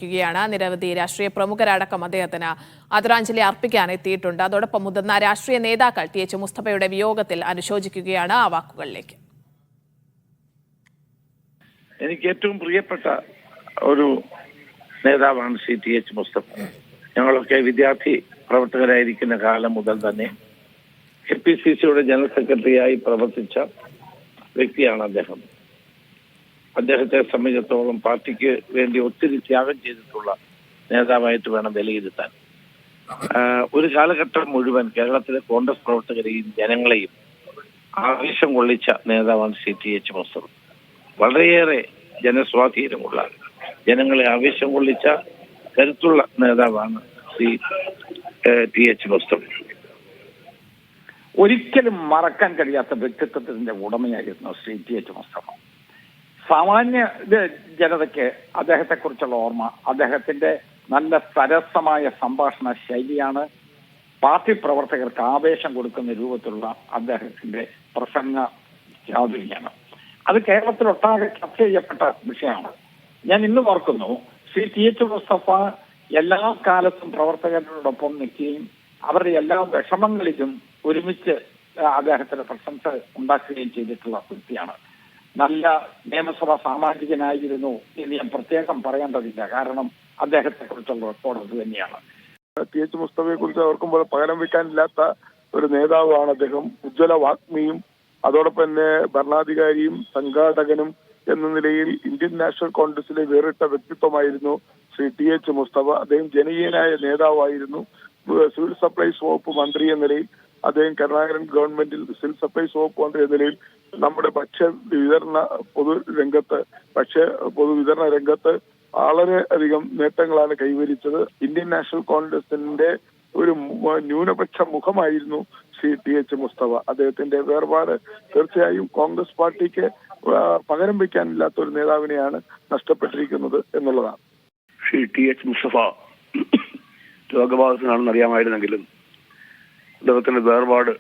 ാണ് നിരവധി രാഷ്ട്രീയ പ്രമുഖരടക്കം അദ്ദേഹത്തിന് ആദരാഞ്ജലി അർപ്പിക്കാൻ എത്തിയിട്ടുണ്ട്. അതോടൊപ്പം മുതിർന്ന രാഷ്ട്രീയ നേതാക്കൾ ടി.എച്ച്. മുസ്തഫയുടെ വിയോഗത്തിൽ അനുശോചിക്കുകയാണ്. ആ വാക്കുകളിലേക്ക്. എനിക്ക് ഏറ്റവും പ്രിയപ്പെട്ട ഒരു നേതാവാണ് ശ്രീ ടി.എച്ച്. മുസ്തഫ. ഞങ്ങളൊക്കെ വിദ്യാർത്ഥി പ്രവർത്തകരായിരിക്കുന്ന കാലം മുതൽ തന്നെ KPCCയുടെ ജനറൽ സെക്രട്ടറിയായി പ്രവർത്തിച്ച വ്യക്തിയാണ് അദ്ദേഹം. അദ്ദേഹത്തെ സംബന്ധിച്ചിടത്തോളം പാർട്ടിക്ക് വേണ്ടി ഒത്തിരി ത്യാഗം ചെയ്തിട്ടുള്ള നേതാവായിട്ട് വേണം വിലയിരുത്താൻ. ഒരു കാലഘട്ടം മുഴുവൻ കേരളത്തിലെ കോൺഗ്രസ് പ്രവർത്തകരെയും ജനങ്ങളെയും ആവേശം കൊള്ളിച്ച നേതാവാണ് ശ്രീ ടി.എച്ച്. മുസ്തഫ. വളരെയേറെ ജനസ്വാധീനമുള്ള, ജനങ്ങളെ ആവേശം കൊള്ളിച്ച കരുത്തുള്ള നേതാവാണ് ശ്രീ ടി.എച്ച്. മുസ്തഫ. ഒരിക്കലും മറക്കാൻ കഴിയാത്ത വ്യക്തിത്വത്തിന്റെ ഉടമയായിരുന്നു ശ്രീ ടി.എച്ച്. മുസ്തഫ. സാമാന്യ ജനതയ്ക്ക് അദ്ദേഹത്തെ കുറിച്ചുള്ള ഓർമ്മ അദ്ദേഹത്തിന്റെ നല്ല സരസമായ സംഭാഷണ ശൈലിയാണ്. പാർട്ടി പ്രവർത്തകർക്ക് ആവേശം കൊടുക്കുന്ന രൂപത്തിലുള്ള അദ്ദേഹത്തിന്റെ പ്രസംഗ ചാതുരിയാണ്. അത് കേരളത്തിലൊട്ടാകെ ചർച്ച ചെയ്യപ്പെട്ട വിഷയമാണ്. ഞാൻ ഇന്ന് ഓർക്കുന്നു, ശ്രീ ടി.എച്ച്. മുസ്തഫ എല്ലാ കാലത്തും പ്രവർത്തകരോടൊപ്പം നിൽക്കുകയും അവരുടെ എല്ലാ വിഷമങ്ങളിലും ഒരുമിച്ച് അദ്ദേഹത്തിന്റെ പ്രശംസ ഉണ്ടാക്കുകയും ചെയ്തിട്ടുള്ള വ്യക്തിയാണ്. നല്ല നിയമസഭാ സാമാജികനായിരുന്നു എന്ന് ഞാൻ പ്രത്യേകം പറയേണ്ടതില്ല. കാരണം അദ്ദേഹത്തെ കുറിച്ചുള്ള റെക്കോർഡ് അത് തന്നെയാണ്. ടി.എച്ച്. മുസ്തഫയെ കുറിച്ച് ഓർക്കുമ്പോൾ പകരം വെക്കാനില്ലാത്ത ഒരു നേതാവാണ് അദ്ദേഹം. ഉജ്ജ്വല വാഗ്മിയും അതോടൊപ്പം തന്നെ ഭരണാധികാരിയും സംഘാടകനും എന്ന നിലയിൽ ഇന്ത്യൻ നാഷണൽ കോൺഗ്രസിലെ വേറിട്ട വ്യക്തിത്വമായിരുന്നു ശ്രീ ടി.എച്ച്. മുസ്തഫ. അദ്ദേഹം ജനകീയനായ നേതാവായിരുന്നു. സിവിൽ സപ്ലൈസ് വകുപ്പ് മന്ത്രി എന്ന നിലയിൽ അദ്ദേഹം കരുണാകരൻ ഗവൺമെന്റിൽ സിവിൽ സപ്ലൈസ് വകുപ്പ് മന്ത്രി എന്ന നിലയിൽ നമ്മുടെ പൊതുവിതരണ രംഗത്ത് വളരെയധികം നേട്ടങ്ങളാണ് കൈവരിച്ചത്. ഇന്ത്യൻ നാഷണൽ കോൺഗ്രസിന്റെ ഒരു ന്യൂനപക്ഷ മുഖമായിരുന്നു ശ്രീ ടി.എച്ച്. മുസ്തഫ. അദ്ദേഹത്തിന്റെ വേർപാട് തീർച്ചയായും കോൺഗ്രസ് പാർട്ടിക്ക് പകരം വയ്ക്കാനില്ലാത്ത ഒരു നേതാവിനെയാണ് നഷ്ടപ്പെട്ടിരിക്കുന്നത് എന്നുള്ളതാണ്. ശ്രീ ടി.എച്ച്. മുസ്തഫ രോഗബാധിതനാണെന്ന് അറിയാമായിരുന്നെങ്കിലും അദ്ദേഹത്തിന്റെ വേർപാട്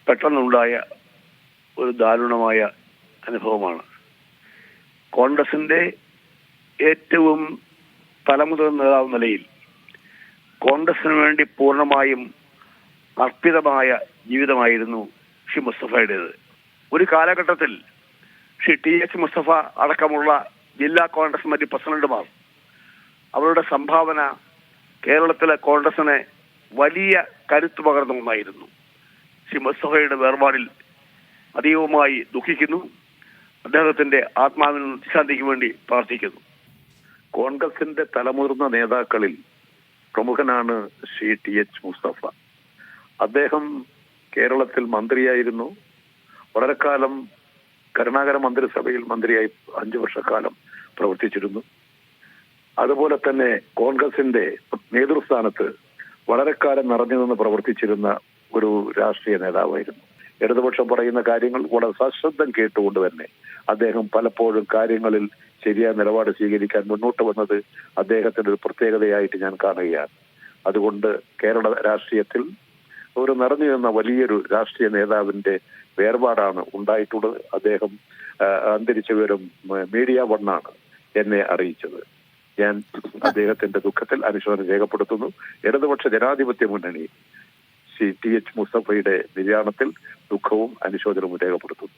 പെട്ടെന്നുണ്ടായ ഒരു ദാരുണമായ അനുഭവമാണ്. കോൺഗ്രസിന്റെ ഏറ്റവും തലമുതിർന്ന നേതാവ് നിലയിൽ കോൺഗ്രസിന് വേണ്ടി പൂർണ്ണമായും അർപ്പിതമായ ജീവിതമായിരുന്നു ശ്രീ മുസ്തഫയുടേത്. ഒരു കാലഘട്ടത്തിൽ ശ്രീ ടി.എച്ച്. മുസ്തഫ അടക്കമുള്ള ജില്ലാ കോൺഗ്രസ് കമ്മിറ്റി പ്രസിഡന്റുമാർ അവരുടെ സംഭാവന കേരളത്തിലെ കോൺഗ്രസിനെ വലിയ കരുത്തു പകർന്ന ഒന്നായിരുന്നു. ശ്രീ മുസ്തഫയുടെ വേർപാടിൽ അതീവമായി ദുഃഖിക്കുന്നു. അദ്ദേഹത്തിന്റെ ആത്മാവിന് ശാന്തിക്ക് വേണ്ടി പ്രാർത്ഥിക്കുന്നു. കോൺഗ്രസിന്റെ തലമുതിർന്ന നേതാക്കളിൽ പ്രമുഖനാണ് ശ്രീ ടി.എച്ച്. മുസ്തഫ. അദ്ദേഹം കേരളത്തിൽ മന്ത്രിയായിരുന്നു. വളരെ കാലം കരുണാകര മന്ത്രിസഭയിൽ മന്ത്രിയായി 5 വർഷക്കാലം പ്രവർത്തിച്ചിരുന്നു. അതുപോലെ തന്നെ കോൺഗ്രസിന്റെ നേതൃസ്ഥാനത്ത് വളരെ കാലം നിറഞ്ഞു നിന്ന് പ്രവർത്തിച്ചിരുന്ന ഒരു രാഷ്ട്രീയ നേതാവായിരുന്നു. ഇടതുപക്ഷം പറയുന്ന കാര്യങ്ങൾ വളരെ സശ്രദ്ധം കേട്ടുകൊണ്ട് തന്നെ അദ്ദേഹം പലപ്പോഴും കാര്യങ്ങളിൽ ശരിയായ നിലപാട് സ്വീകരിക്കാൻ മുന്നോട്ട് വന്നത് അദ്ദേഹത്തിന്റെ ഒരു പ്രത്യേകതയായിട്ട് ഞാൻ കാണുകയാണ്. അതുകൊണ്ട് കേരള രാഷ്ട്രീയത്തിൽ ഒരു നിറഞ്ഞു നിന്ന വലിയൊരു രാഷ്ട്രീയ നേതാവിന്റെ വേർപാടാണ് ഉണ്ടായിട്ടുള്ളത്. അദ്ദേഹം അന്തരിച്ച വിവരം മീഡിയ 1 ആണ് എന്നെ അറിയിച്ചത്. ഞാൻ അദ്ദേഹത്തിന്റെ ദുഃഖത്തിൽ അനുശോചനം രേഖപ്പെടുത്തുന്നു. ഇടതുപക്ഷ ജനാധിപത്യ മുന്നണി ശ്രീ ടി.എച്ച്. മുസ്തഫയുടെ നിര്യാണത്തിൽ ദുഃഖവും അനുശോചനവും രേഖപ്പെടുത്തുന്നു.